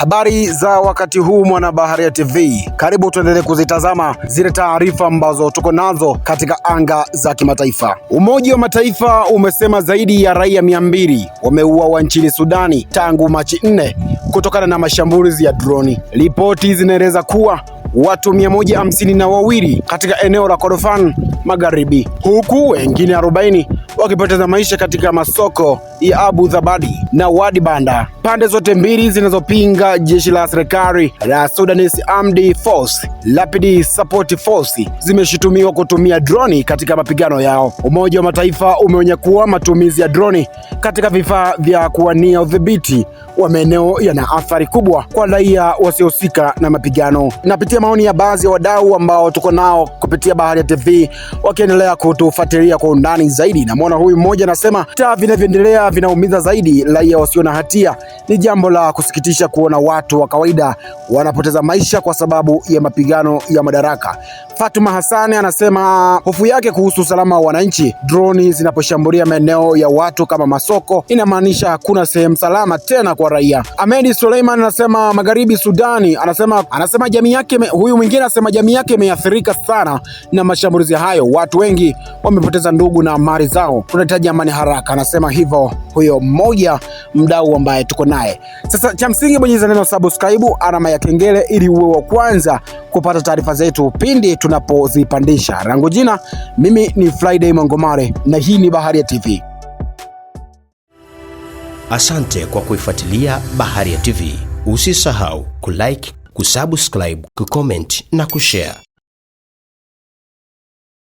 Habari za wakati huu mwana Baharia TV, karibu tuendelee kuzitazama zile taarifa ambazo tuko nazo katika anga za kimataifa. Umoja wa Mataifa umesema zaidi ya raia 200 wameuawa nchini Sudani tangu Machi 4 kutokana na mashambulizi ya droni. Ripoti zinaeleza kuwa watu 152 katika eneo la Kordofan Magharibi, huku wengine 40 wakipoteza maisha katika masoko ya Abu Zabadi na Wadi Banda. Pande zote mbili zinazopinga jeshi la serikali la Sudanese Armed Force Rapid Support Force zimeshutumiwa kutumia droni katika mapigano yao. Umoja wa Mataifa umeonya kuwa matumizi ya droni katika vifaa vya kuwania udhibiti wa maeneo yana athari kubwa kwa raia wasiohusika na mapigano. Napitia maoni ya baadhi ya wadau ambao tuko nao kupitia Baharia TV wakiendelea kutufuatilia kwa undani zaidi. Na mwana huyu mmoja anasema vita vinavyoendelea vinaumiza zaidi raia wasio na hatia. Ni jambo la kusikitisha kuona watu wa kawaida wanapoteza maisha kwa sababu ya mapigano ya madaraka. Fatuma Hassan anasema hofu yake kuhusu usalama wa wananchi. Droni zinaposhambulia maeneo ya watu kama masoko inamaanisha hakuna sehemu salama tena kwa raia. Ahmed Suleiman anasema magharibi Sudani, anasema jamii yake, huyu mwingine anasema jamii yake imeathirika sana na mashambulizi hayo. Watu wengi wamepoteza ndugu na mali zao. Tunahitaji amani haraka, anasema hivyo huyo mmoja mdau ambaye tuko naye. Sasa cha msingi bonyeza neno subscribe, alama ya kengele ili uwe wa kwanza kupata taarifa zetu pindi tunapozipandisha. Rangu jina mimi ni Friday Mangomare na hii ni Baharia TV. Asante kwa kuifuatilia Baharia TV. Usisahau kulike, kusubscribe, kucomment na kushare.